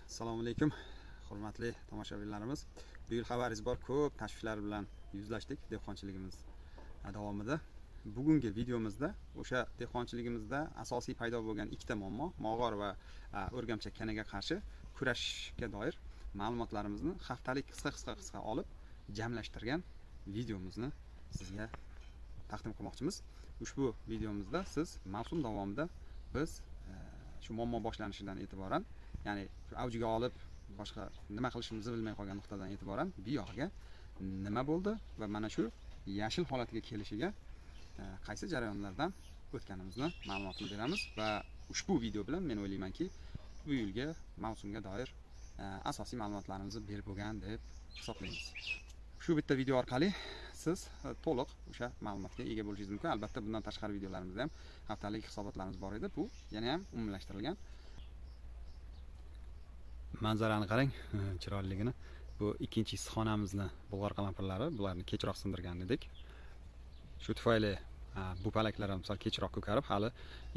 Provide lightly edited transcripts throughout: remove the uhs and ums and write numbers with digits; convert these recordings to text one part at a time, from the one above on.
Assalomu alaykum, hurmatli tomoshabinlarimiz. Bu yil xabaringiz bor, ko'p tashvishlar bilan yuzlashdik dehqonchiligimiz davomida. Bugungi videomizda o'sha dehqonchiligimizda asosiy paydo bo'lgan ikkita muammo, mog'or va o'rgamchak kanaga qarshi kurashishga doir ma'lumotlarimizni haftalik qisqa olib jamlashtirgan videomizni sizga taqdim qilmoqchimiz. Ushbu videomizda siz mavsum davomida biz shu muammo boshlanishidan e'tiboran, ya'ni avjiga olib boshqa nima qilishimizni bilmay qolgan nuqtadan e'tiboran bu yog'iga nima bo'ldi va mana shu yashil holatiga kelishiga qaysi jarayonlardan o'tganimizni ma'lumotini beramiz va ushbu video bilan men o'ylaymanki bu yilgi mavsumga doir asosiy ma'lumotlarimizni berib bo'lgan deb hisoblaymiz. Shu bitta video orqali siz to'liq o'sha ma'lumotga ega bo'lishingiz mumkin. Albatta bundan tashqari videolarimizda ham haftalik hisobotlarimiz bor edi. Bu yana ham umumlashtirilgan. Manzarani qarang, chiroyliligini. Bu ikkinchi issiqxonamizni bulg'or qalampirlari, bularni kechroq sindirgan edik. Shu tufayli bu palaklar ham kechroq ko'karib, hali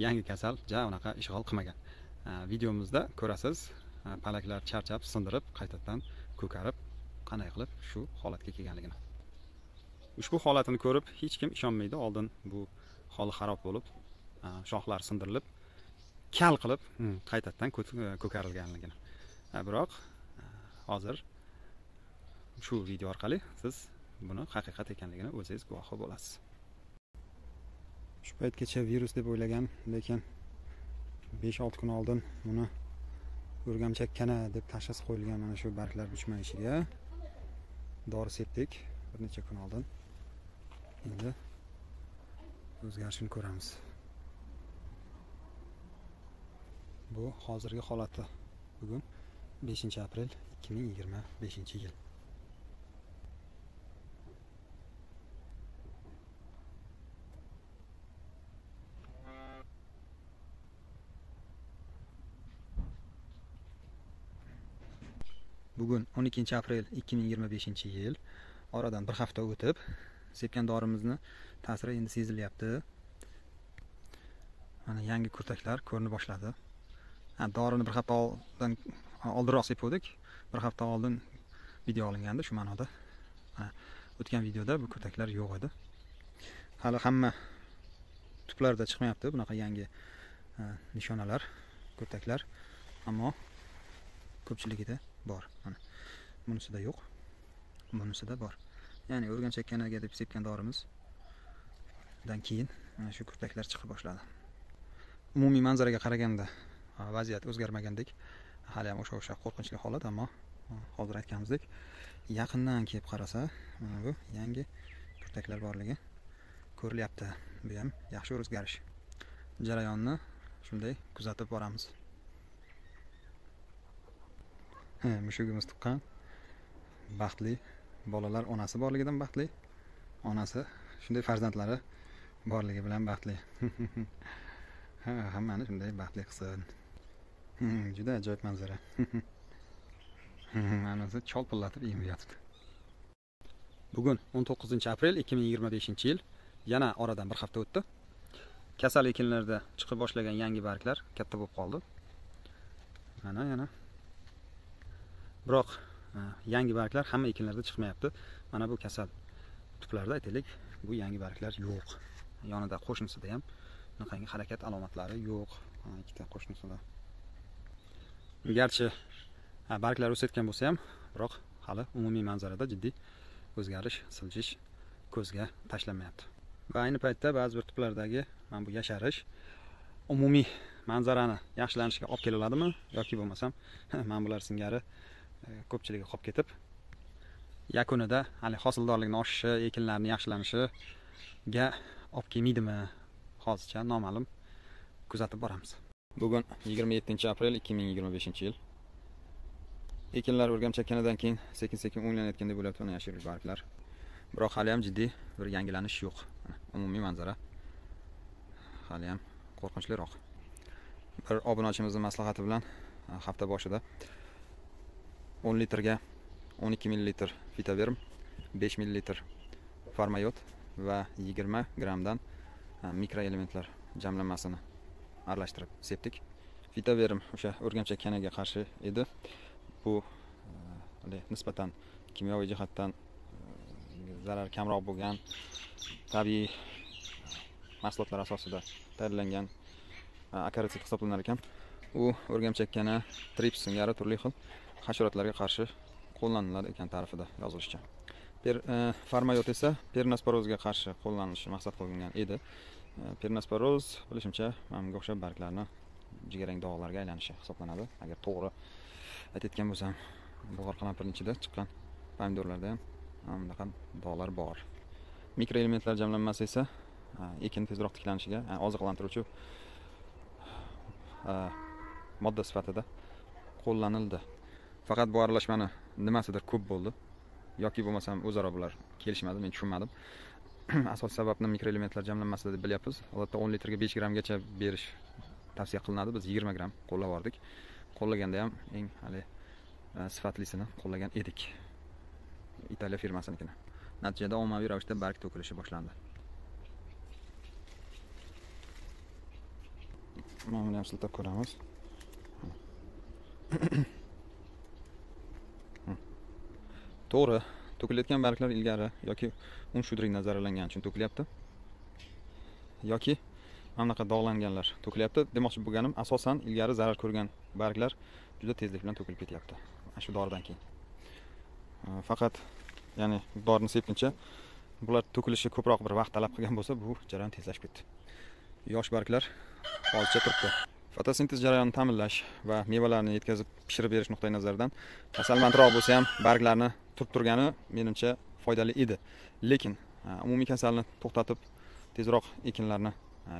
yangi kasal unaqa ishg'ol qilmagan. Videomizda ko'rasiz, palaklar charchab, sindirib, qaytadan ko'karib, qanday qilib shu holatga kelganligini. Ushbu holatini ko'rib hech kim ishonmaydi. Oldin bu holi xarob bo'lib, shoxlar sindirilib, kal qilib qaytadan ko'karilganligini. Biroq hozir shu video orqali siz buni haqiqat ekanligini o'zingiz guvohi bo'lasiz. Shu paytgacha virus deb o'ylagan, lekin 5-6 kun oldin buni o'rgamchak kana deb tashxis qo'yilgan mana shu barglar uchmayishiga dori sepdik bir necha kun oldin. Endi o'zgarishini ko'ramiz. Bu hozirgi holati. Bugun 5-aprel 2025-yil. Bugun 12-aprel 2025-yil. Oradan bir hafta o'tib, sepgan dorimizni ta'siri endi sezilyapti. Mana yangi kurtaklar ko'rina boshladi. Dorini bir hafta oldinroq sepdik. Bir hafta oldin video olingandi shu ma'noda. O'tgan videoda bu kurtaklar yo'q edi. Hali hamma tuplarda chiqmayapti bunaqa yangi nishonalar, kurtaklar, ammo ko'pchiligida bor. Mana bunisida yo'q, bunisida bor. Ya'ni o'rgamchak kanaga deb sepgan dorimizdan keyin mana shu kurtaklar chiqa boshladi. Umumiy manzaraga qaraganda vaziyat o'zgarmagandek, hali ham o'sha qo'rqinchli holat, ammo hozir aytganimizdek yaqindan kelib qarasa, mana bu yangi kurtaklar borligi ko'rilyapti. Bu ham yaxshi o'zgarish. Jarayonni shunday kuzatib boramiz. Mushugimiz tuqqan. Baxtli bolalar onasi borligidan baxtli. Onasi shunday farzandlari borligi bilan baxtli. Hammani shunday baxtli qilsin. Juda ajoyib manzara. Manasi cholpillatib yeyapti. Bugun 19-aprel 2025-yil. Yana oradan bir hafta o'tdi. Kasal ekinlarda chiqib boshlagan yangi barglar katta bo'lib qoldi. Mana yana. Biroq yangi barglar hamma ekinlarda chiqmayapti. Mana bu kasal tuplarda aytaylik, bu yangi barglar yo'q. Yonida qo'shnisida ham bunaqangi harakat alomatlari yo'q. Ikkita qo'shnisida. Garchi barglar o'sayotgan bo'lsa ham, biroq hali umumiy manzarada jiddiy o'zgarish, siljish ko'zga tashlanmayapti. Va ayni paytda ba'zi bir tuplardagi mana bu yasharish umumiy manzarani yaxshilanishiga olib kelaladimi yoki bo'lmasam mana bular singari ko'pchiligi qolib ketib, yakunida hali hosildorlikning oshishi, ekinlarning yaxshilanishiga olib kelmaydimi? Hozircha noma'lum, kuzatib boramiz. Bugun 27-aprel 2025-yil. Ekinlar o'rgamchak kanadan keyin sekin-sekin o'nglanayotgan deb o'ylab turgan yashil barglar. Biroq hali ham jiddiy bir yangilanish yo'q. Umumiy manzara hali ham qo'rqinchliroq. Bir obunachimizning maslahati bilan hafta boshida 10 litrga 12 ml fitoverm, 5 ml farmayot va 20 grammdan mikroelementlar jamlanmasini aralashtirib sepdik. Vitaverim o'sha o'rgamchak kanaga qarshi edi. Bu nisbatan kimyoviy jihatdan zarar kamroq bo'lgan tabiiy mahsulotlar asosida tayyorlangan akaritsid hisoblanar ekan. U o'rgamchak kana, trips singari turli xil hasharotlarga qarshi qo'llaniladi ekan ta'rifida yozilishicha. Farmayot esa pernosporozga qarshi qo'llanilishi maqsad qilingan edi. Pernosporoz bilishimcha menga o'xshab barglarni jigarrang dog'larga aylanishi hisoblanadi. Agar to'g'ri aytayotgan bo'lsam, bulg'or qalampirining ichida chiqqan pomidorlarda ham bunaqa dog'lar bor. Mikroelementlar jamlanmasi esa ekin tezroq tiklanishiga oziqlantiruvchi modda sifatida qo'llanildi. Faqat bu aralashmani nimasidir ko'p bo'ldi yoki bo'lmasam o'zaro bular kelishmadi, men tushunmadim. Asosiy sababni mikroelementlar jamlanmasida deb bilyapmiz. Odatda 10 litrga 5 grammgacha berish tavsiya qilinadi. Biz 20 gram qo'llab bordik. Qo'llaganda ham eng sifatlisini qo'llagan edik. Italiya firmasinikini. Natijada ommaviy ravishda barg to'kilishi boshlandi. Mana buni ham siltab ko'ramiz. To'g'ri, to'kilayotgan barglar ilgari yoki shudringdan zararlangan uchun to'kilyapti. Yoki mana bunaqa dog'langanlar to'kilyapti. Demoqchi bo'lganim, asosan ilgari zarar ko'rgan barglar juda tezlik bilan to'kilib ketyapti. Shu doridan keyin. Faqat ya'ni dorini sepguncha bular to'kilishi ko'proq bir vaqt talab qilgan bo'lsa, bu jarayon tezlashib ketdi. Yosh barglar hozircha turibdi. Fotosintez jarayonini ta'minlash va mevalarni yetkazib pishirib berish nuqtai nazaridan kasalmandroq bo'lsa ham barglarni turgani menimcha foydali edi. Lekin umumiy kasalni to'xtatib tezroq ekinlarni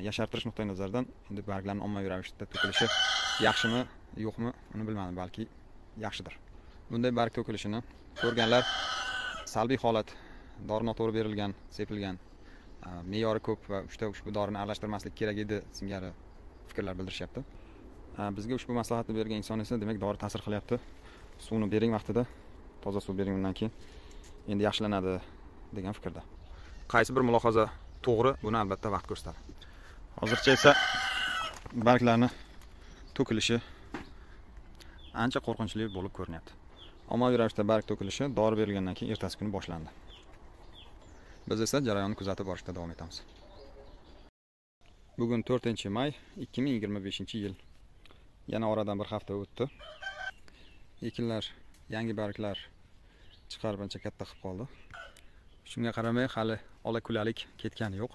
yashartirish nuqtai nazaridan endi barglarning ommaviy ravishda to'kilishi yaxshimi, yo'qmi, uni bilmadim, balki yaxshidir. Bunday barg to'kilishini ko'rganlar salbiy holat, dori noto'g'ri berilgan, sepilgan, me'yori ko'p va ushbu dorini aralashtirmaslik kerak edi singari fikrlar bildirishyapti. Bizga ushbu maslahatni bergan inson esa demak dori ta'sir qilyapti. Suvni bering vaqtida, toza suv bering, undan keyin endi yaxshilanadi degan fikrda. Qaysi bir mulohaza to'g'ri, buni albatta vaqt ko'rsatadi. Hozircha esa barglarni to'kilishi ancha qo'rqinchli bo'lib ko'rinyapti. Ommaviy ravishda barg to'kilishi dori berilgandan keyin ertasi kuni boshlandi. Biz esa jarayonni kuzatib borishda davom etamiz. Bugun 4-may 2025-yil. Yana oradan bir hafta o'tdi. Ekinlar, yangi barglar chiqarib ancha katta qilib qoldi. Shunga qaramay hali ola-kulalik ketgani yo'q.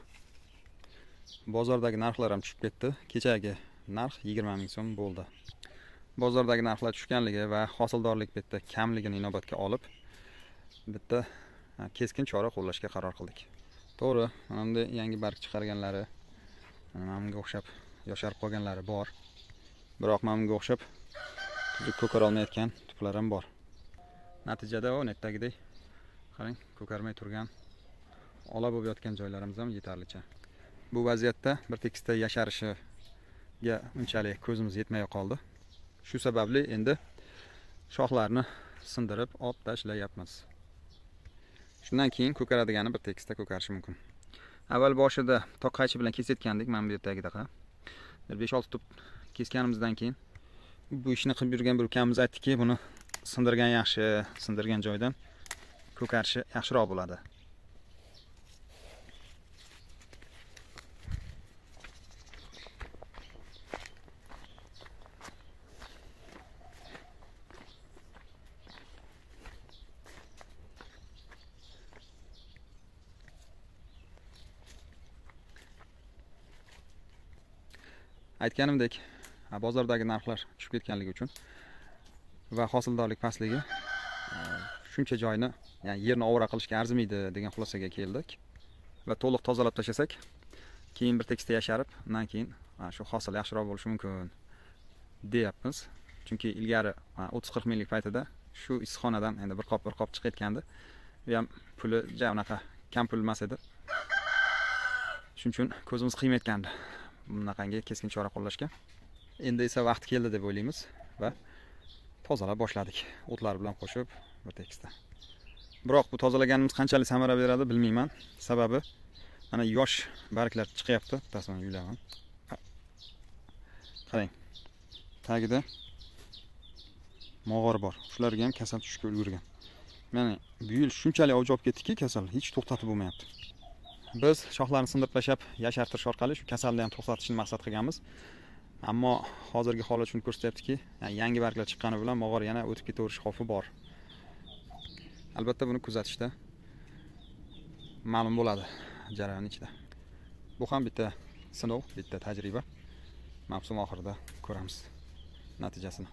Bozordagi narxlar ham tushib ketdi. Kechagi narx 20 ming so'm bo'ldi. Bozordagi narxlar tushganligi va hosildorlik bitta kamligini inobatga olib, bitta keskin chora qo'llashga qaror qildik. To'g'ri, mana bunday yangi barg chiqarganlari, mana bunga o'xshab yosharib qolganlari bor. Biroq mana bunga o'xshab ko'kara olmayotgan tuplar ham bor. Natijada o'netdagidek qarang, ko'karmay turgan, ola bo'lib yotgan joylarimiz ham yetarlicha. Bu vaziyatda bir tekisda yasharishiga unchalik ko'zimiz yetmay qoldi. Shu sababli endi shoxlarni sindirib olib tashlayapmiz. Shundan keyin ko'karadigani bir tekisda ko'karishi mumkin. Avval boshida toqqaychi bilan kesayotgandik, mana bu yerdagidaqa. 5-6 tup kesganimizdan keyin bu ishni qilib yurgan bir ukamiz aytdiki, buni sindirgan yaxshi, sindirgan joydan ko'karishi yaxshiroq bo'ladi. Aytganimdek, bozordagi narxlar tushib ketganligi uchun va hosildorlik pastligi shuncha joyni, ya'ni yerni ovora qilishga arzimaydi degan xulosaga keldik va to'liq tozalab tashlasak, keyin bir tekisda yasharib, undan keyin shu hosil yaxshiroq bo'lishi mumkin deyapmiz. Chunki ilgari 30-40 minglik paytida shu issiqxonadan endi bir qop chiqayotgandi. Bu ham puli unaqa kam pul emas edi. Shuning uchun ko'zimiz qiymayotgandi bunaqangi keskin chora qo'llashga. Endi esa vaqt keldi deb o'ylaymiz va tozalab boshladik. O'tlar bilan qo'shib bir tekisda. Biroq bu tozalaganimiz qanchalik samara beradi bilmayman. Sababi mana yosh barglar chiqyapti. Tasmani yulaman. Qarang. tagida mog'or bor. Shularga ham kasal tushishga ulgurgan. Mana bu yil shunchalik avj olib ketdiki, kasal hech to'xtatib bo'lmayapti. Biz shoxlarni sindirib tashlab, yashartirish orqali shu kasalni ham to'xtatishni maqsad qilganmiz. Ammo hozirgi holat shuni ko'rsatyaptiki, yangi barglar chiqqani bilan mog'or yana o'tib ketaverish xavfi bor. Albatta buni kuzatishda ma'lum bo'ladi jarayon ichida. Bu ham bitta sinov, bitta tajriba. Mavsum oxirida ko'ramiz natijasini.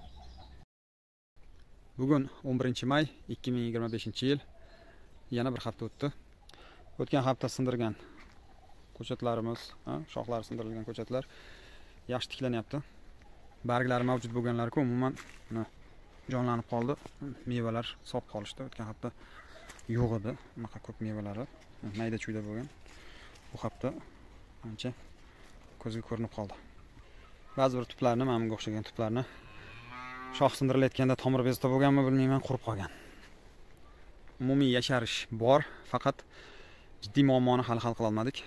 Bugun 11-may 2025-yil. Yana bir hafta o'tdi. O'tgan hafta sindirgan ko'chatlarimiz, shoxlari sindirilgan ko'chatlar yaxshi tiklanyapti. Barglari mavjud bo'lganlari-ku umuman jonlanib qoldi. Mevalar sop qolishdi. O'tgan hafta yo'q edi. Bunaqa ko'p mevalari mayda-chuyda bo'lgan. Bu hafta ancha ko'zga ko'rinib qoldi. Ba'zi bir tuplarni, mana bunga o'xshagan tuplarni shox sindirilayotganda tomir bezda bo'lganmi bilmayman, qurib qolgan. Umumiy yasharish bor, faqat jiddiy muammoni hal qila olmadik.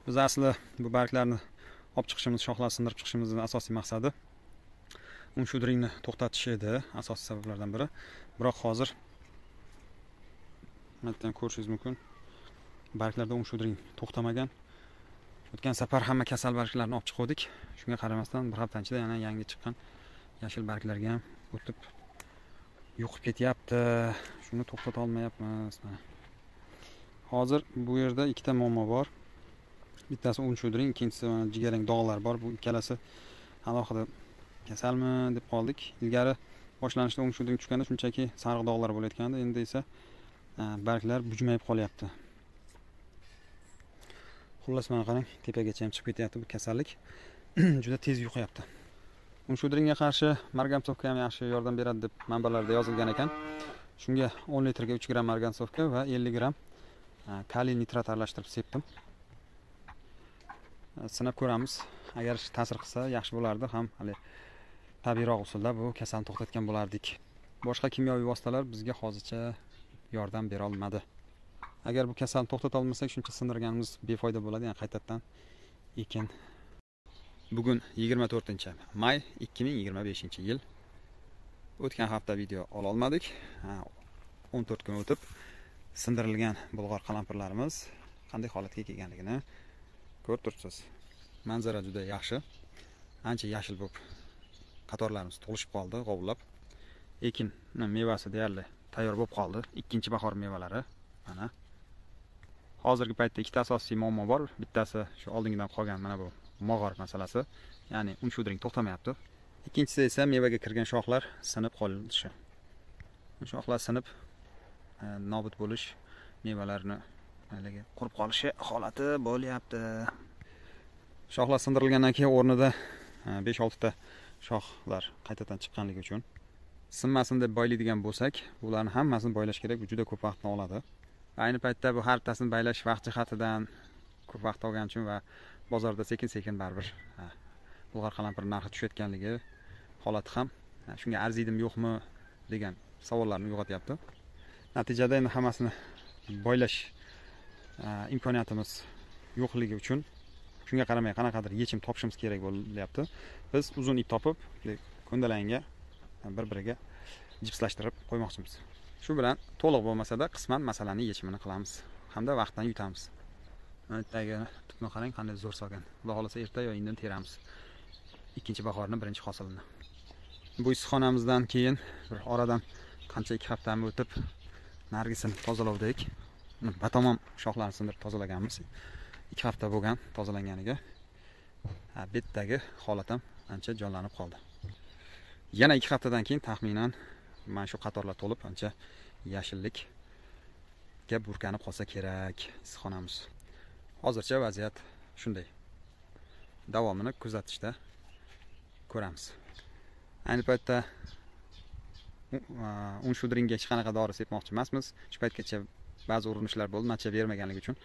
Biz asli bu barglarni olib chiqishimiz, shoxlarni sindirib chiqishimizning asosiy maqsadi unshudringni to'xtatish edi, asosiy sabablardan biri. Biroq hozir mendan ko'rishingiz mumkin, barglarda unshudring to'xtamagan. O'tgan safar hamma kasal barglarni olib chiqdik. Shunga qaramasdan bir hafta ichida yana yangi chiqqan yashil barglarga ham o'tib yo'qib ketyapti. Shuni to'xtata olmayapmiz. Hozir bu yerda ikkita muammo bor. Bittasi unshudring, ikkinchisi jigarrang dog'lar bor. Bu ikkalasi alohida kasalmi deb qoldik. Ilgari boshlanishda unshudring tushganda shunchaki sariq dog'lar bo'layotgandi, endi esa barglar bujmayib qolyapti. Xullas mana qarang, tepagacha ham chiqib ketyapti bu kasallik. Juda tez yo'qyapti. Unshudringga qarshi margansovka ham yaxshi yordam beradi deb manbalarda yozilgan ekan. Shunga 10 litrga 3 gram margansovka va 50 gram kaliy nitrat aralashtirib sepdim. Sinab ko'ramiz. Agar ta'sir qilsa yaxshi bo'lardi, ham hali tabiiyroq usulda bu kasalni to'xtatgan bo'lardik. Boshqa kimyoviy vositalar bizga hozircha yordam bera olmadi. Agar bu kasalni to'xtata olmasak, shuncha sindirganimiz befoyda bo'ladi, ya'ni qaytadan ekin. Bugun 24-may 2025-yil. O'tgan hafta video ola olmadik. 14 kun o'tib sindirilgan bulg'or qalampirlarimiz qanday holatga kelganligini ko'rib turibsiz. Manzara juda yaxshi. Ancha yashil bo'lib qatorlarimiz to'lishib qoldi, g'ovlab. Ekin mevasi deyarli tayyor bo'lib qoldi. Ikkinchi bahor mevalari mana. Hozirgi paytda ikkita asosiy muammo bor. Bittasi shu oldingidan qolgan mana bu mog'or masalasi, ya'ni unshudring to'xtamayapti. Ikkinchisi esa mevaga kirgan shoxlar sinib qolishi. Shoxlar sinib nobud bo'lish, mevalarni qurib qolishi holati bo'lyapti. Shoxlar sindirilgandan keyin o'rnida 5-6 ta shoxlar qaytadan chiqqanligi uchun sinmasin deb boylaydigan bo'lsak, bularni hammasini boylash kerak, bu juda ko'p vaqtni oladi. Ayni paytda bu har bittasini baylash vaqt jihatidan ko'p vaqt olgani uchun va bozorda sekin-sekin baribir bulg'or qalampir narxi tushayotganligi holati ham shunga arziydimi yo'qmi degan savollarni uyg'otyapti. Natijada endi hammasini boylash imkoniyatimiz yo'qligi uchun shunga qaramay qanaqadir yechim topishimiz kerak bo'lyapti. Biz uzun ip topib, ko'ndalanga bir-biriga jipslashtirib qo'ymoqchimiz. Shu bilan to'liq bo'lmasa-da qisman masalaning yechimini qilamiz hamda vaqtdan yutamiz. Tagi tupni qarang, qanday zo'r solgan. Xudo xolasa erta yo indin teramiz ikkinchi bahorning birinchi hosilini. Bu issiqxonamizdan keyin bir oradan qancha 2 haftami o'tib nargisini tozalovdik. Batamom shoxlarni sindirib tozalaganmiz. 2 hafta bo'lgan tozalanganiga. Bu yerdagi holat ham ancha jonlanib qoldi. Yana 2 haftadan keyin taxminan mana shu qatorlar to'lib ancha yashillikka burkanib qolsa kerak issiqxonamiz. Hozircha vaziyat shunday. Davomini kuzatishda ko'ramiz. Ayni paytda unshudringga hech qanaqa dori sepmoqchi emasmiz. Shu paytgacha ba'zi urinishlar bo'ldi, natija bermaganligi uchun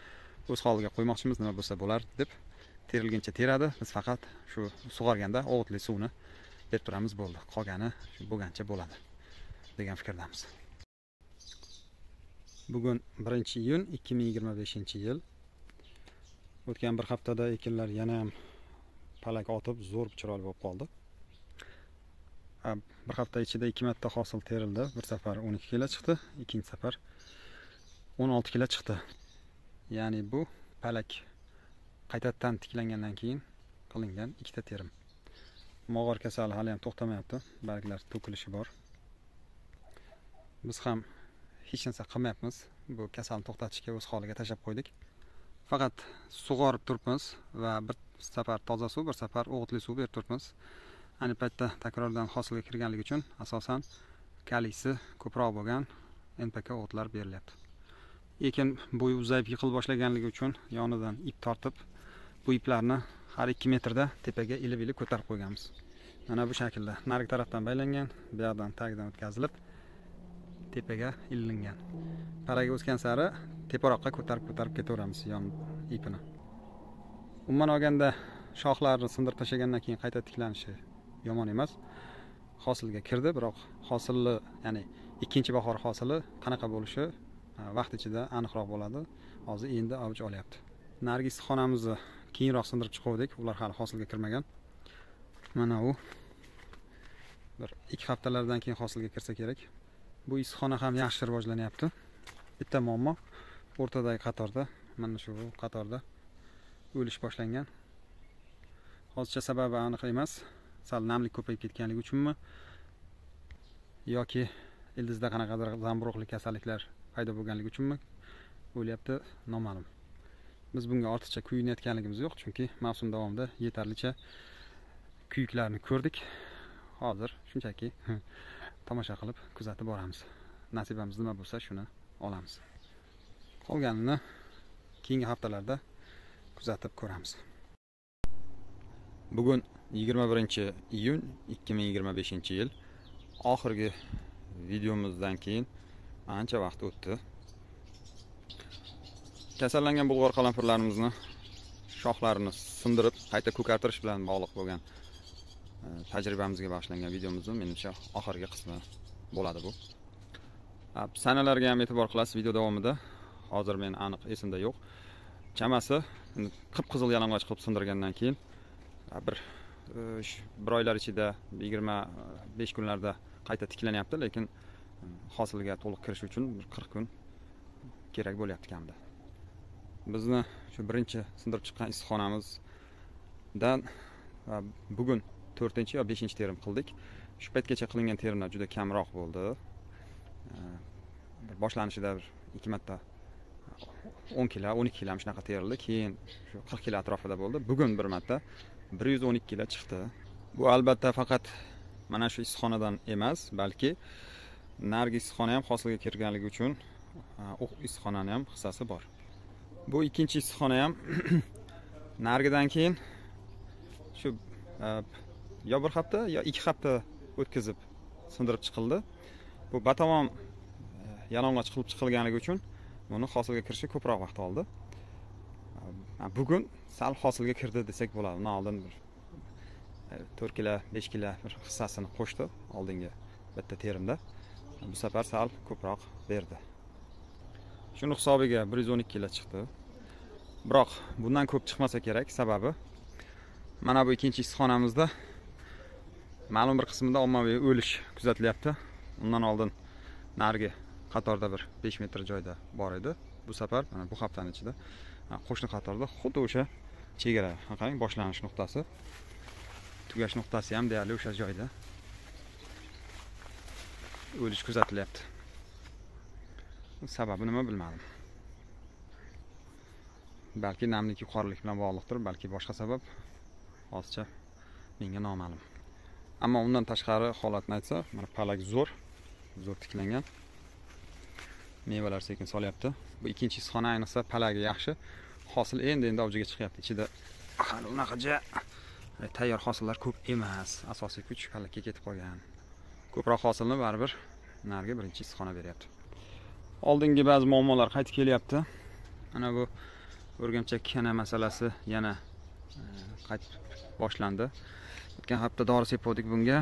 o'z holiga qo'ymoqchimiz, nima bo'lsa bo'lar deb terilguncha teradi. Biz faqat shu sug'organda o'g'itli suvni berib turamiz, bo'ldi. Qolgani bo'lgancha bo'ladi degan fikrdamiz. Bugun 1-iyun 2025-yil. O'tgan bir haftada ekinlar yana ham palak otib, zo'r chiroyli bo'lib qoldi. bir hafta ichida 2 marta hosil terildi. Bir safar 12 kilo chiqdi, ikkinchi safar 16 kilo chiqdi. Ya'ni bu palak qaytadan tiklangandan keyin qilingan ikkita terim. Mog'or kasali hali ham to'xtamayapti. Barglar to'kilishi bor. Biz ham hech narsa qilmayapmiz. Bu kasalni to'xtatishga o'z holiga tashlab qo'ydik. Faqat sug'orib turibmiz va bir safar toza suv, bir safar o'g'itli suv berib turibmiz. Ayni paytda takrordan hosilga kirganligi uchun asosan kaliysi ko'proq bo'lgan NPK o'g'itlar berilyapti. Lekin bo'yi uzayib yiqilib boshlaganligi uchun yonidan ip tortib, bu iplarni har 2 metrda tepaga ilib-ilib ko'tarib qo'yganmiz. Mana bu shaklda narigi tarafdan baylangan, bu yoqdan tagidan o'tkazilib tepaga ilingan. Paraga o'sgan sari teparoqqa ko'tarib ketaveramiz yon ipini. Umuman olganda shoxlarni sindirib tashlagandan keyin qayta tiklanishi yomon emas. Hosilga kirdi, biroq hosilni, ya'ni ikkinchi bahor hosili qanaqa bo'lishi vaqt ichida aniqroq bo'ladi. Hozir endi avj olyapti. Narigi issiqxonamizni keyinroq sindirib chiqardik. Ular hali hosilga kirmagan. Mana u bir 2 haftalardan keyin hosilga kirsa kerak. Bu issiqxona ham yaxshi rivojlanyapti. Bitta muammo o'rtadagi qatorda, mana shu qatorda o'lish boshlangan. Hozircha sababi aniq emas. Sal namlik ko'payib ketganligi uchunmi yoki ildizda qanaqadir zamburug'li kasalliklar paydo bo'lganligi uchunmi o'lyapti, noma'lum. Biz bunga ortiqcha kuyinayotganligimiz yo'q, chunki mavsum davomida yetarlicha kuyiklarni ko'rdik. Hozir shunchaki tomosha qilib kuzatib boramiz. Nasibamiz nima bo'lsa shuni olamiz. Qolganini keyingi haftalarda kuzatib ko'ramiz. Bugun 21-iyun 2025-yil. Oxirgi videomizdan keyin ancha vaqt o'tdi. Kasallangan bulg'or qalampirlarimizni shoxlarini sindirib qayta ko'kartirish bilan bog'liq bo'lgan tajribamizga bag'ishlangan videomizning menimcha oxirgi qismi bo'ladi bu. Sanalarga ham e'tibor qilasiz video davomida. Hozir men aniq esimda yo'q. Chamasi qip-qizil yalang'och qilib sindirgandan keyin bir oylar ichida 25 kunlarda qayta tiklanyapti, lekin hosilga to'liq kirish uchun 40 kun kerak bo'lyapti kamida. Bizni shu birinchi sindirib chiqqan issiqxonamizdan bugun 4 yo 5 terim qildik. Shu paytgacha qilingan terimlar juda kamroq bo'ldi. Boshlanishida 2 marta 10 kilo, 12 kilo ham shunaqa terildi. Keyin shu 40 kilo atrofida bo'ldi. Bugun bir marta 112 kilo chiqdi. Bu albatta faqat mana shu issiqxonadan emas, balki narigi issiqxona ham hosilga kirganligi uchun u issiqxonaning ham hissasi bor. Bu ikkinchi issiqxona ham narigidan keyin shu yo bir hafta yo 2 hafta o'tkazib sindirib chiqildi. Bu batamom yalang'och qilib chiqilganligi uchun buni hosilga kirishi ko'proq vaqt oldi. Bugun sal hosilga kirdi desak bo'ladi. Undan oldin 4 kilo, 5 kilo bir hissasini qo'shdi oldingi bitta terimda. Bu safar sal ko'proq berdi. Shuni hisobiga 112 kilo chiqdi. Biroq bundan ko'p chiqmasa kerak, sababi mana bu ikkinchi issiqxonamizda ma'lum bir qismida ommaviy o'lish kuzatilyapti. Undan oldin narigi qatorda bir 5 metr joyda bor edi. Bu safar mana bu haftaning ichida qo'shni qatorda xuddi o'sha chegara, qarang, boshlanish nuqtasi, tugash nuqtasi ham deyarli o'sha joyda o'lish kuzatilyapti. Sababi nima bilmadim. Balki namlik yuqorilik bilan bog'liqdir, balki boshqa sabab. Hozircha menga noma'lum. Ammo undan tashqari holatni aytsa, mana palak zo'r tiklangan. Mevalar sekin solyapti. Bu ikkinchi issiqxona ayniqsa palagi yaxshi. Hosil endi avjiga chiqyapti. Ichida hali unaqacha tayyor hosillar ko'p emas. Asosiy kuch palakka ketib qolgan. Ko'proq hosilni baribir narigi birinchi issiqxona beryapti. Oldingi ba'zi muammolar qaytib kelyapti. Mana bu o'rgamchak kana masalasi yana qaytib boshlandi. O'tgan hafta dori sepdik bunga.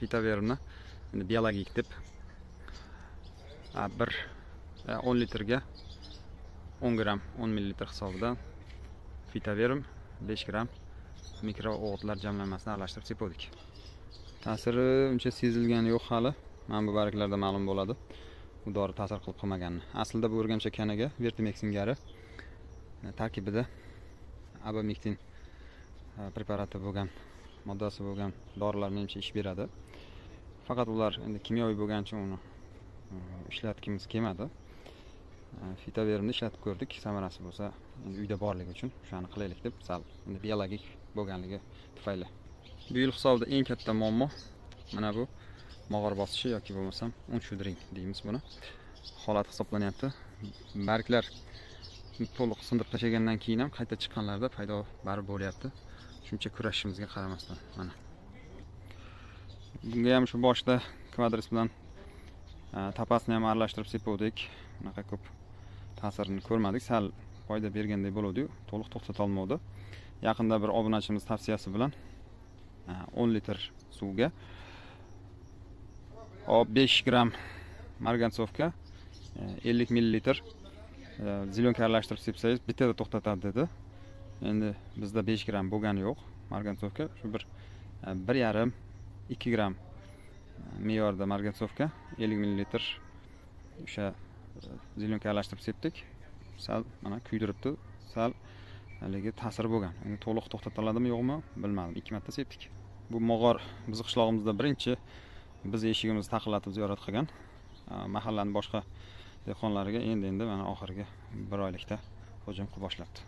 Fitaverimni endi biologik deb 10 litrga 10 gram 10 millilitr hisobidan Fitaverim 5 gram mikro o'g'itlar jamlanmasini aralashtirib sepdik. Ta'siri uncha sezilgani yo'q hali. Mana bu barglarda ma'lum bo'ladi. Bu dori ta'sir qilib qolmaganini. Aslida bu o'rgamchak kanaga Vertimex singari tarkibida Abamectin preparati bo'lgan, moddasi bo'lgan dorilar menimcha ish beradi. Faqat ular endi kimyoviy bo'lgani uchun uni ishlatgimiz kelmadi. Fitoverimni ishlatib ko'rdik, samarasi bo'lsa, endi uyda borligi uchun shuni qilaylik deb, sal endi biologik bo'lganligi tufayli. Bu yil hisobida eng katta muammo mana bu mog'or bosishi yoki bo'lmasam unshudring deymiz buni. Holat hisoblanyapti. Barglar to'liq sindirib tashlagandan keyin ham qayta chiqqanlarda paydo barib bo'lyapti. Shuncha kurashishimizga qaramasdan mana. Bunga ham shu boshda kvadris bilan tapasini ham aralashtirib sepuvdik. Unaqa ko'p ta'sirini ko'rmadik. Sal foyda bergandek bo'ldi-yu, to'liq to'xtata olmadi. Yaqinda bir obunachimiz tavsiyasi bilan 10 litr suvga 5 gram margansovka 50 ml zilyonka aralashtirib sepsangiz bittada to'xtatadi dedi. Endi bizda 5 gram bo'lgani yo'q margansovka. Shu bir 1,5-2 gram me'yorda margansovka 50 ml o'sha zilyonka aralashtirib sepdik. Sal mana kuydiribdi. Sal haligi ta'sir bo'lgan. Endi to'liq to'xtatiladimi yo'qmi bilmadim. 2 marta sepdik. Bu mog'or bizning qishlog'imizda birinchi biz eshigimizni taqillatib ziyorat qilgan. Mahallaning boshqa dehqonlariga endi mana oxirgi 1 oylikda hujum qila boshlabdi.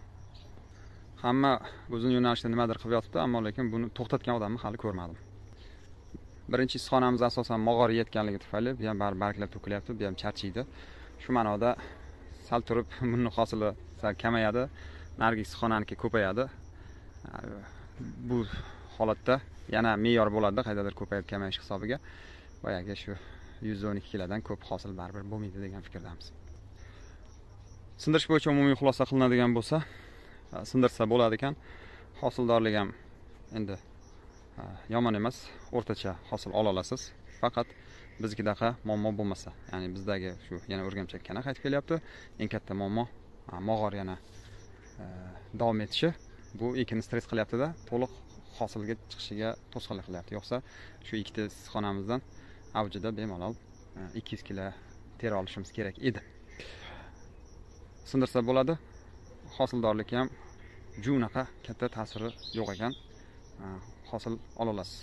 Hamma o'zining yo'nalishida nimadir qilib yotibdi, ammo lekin buni to'xtatgan odamni hali ko'rmadim. Birinchi issiqxonamiz asosan mog'or yetganligi tufayli bu ham barglar to'kilyapti, bu ham charchiydi. Shu ma'noda sal turib bunning hosili sal kamayadi, narigi issiqxonaniki ko'payadi. Bu holatda yana me'yor bo'ladi, qaydadir ko'payib kamayish hisobiga. Boyagi shu 112 kilodan ko'p hosil baribir bo'lmaydi degan fikrdamiz. Sindirish bo'yicha umumiy xulosa qilinadigan bo'lsa, sindirsa bo'ladi ekan. Hosildorlik ham endi yomon emas, o'rtacha hosil ola olasiz. Faqat biznikidaqa muammo bo'lmasa, ya'ni bizdagi shu yana o'rgamchak kana qaytib kelyapti. Eng katta muammo mog'or yana davom etishi. Bu ekinni stress qilyapti-da, to'liq hosilga chiqishiga to'sqinlik qilyapti. Yo'qsa shu ikkita issiqxonamizdan avjida bemalol 200 kilo teri olishimiz kerak edi. Sindirsa bo'ladi. Hosildorlik ham junaqa katta ta'siri yo'q ekan. Hosil ola olasiz.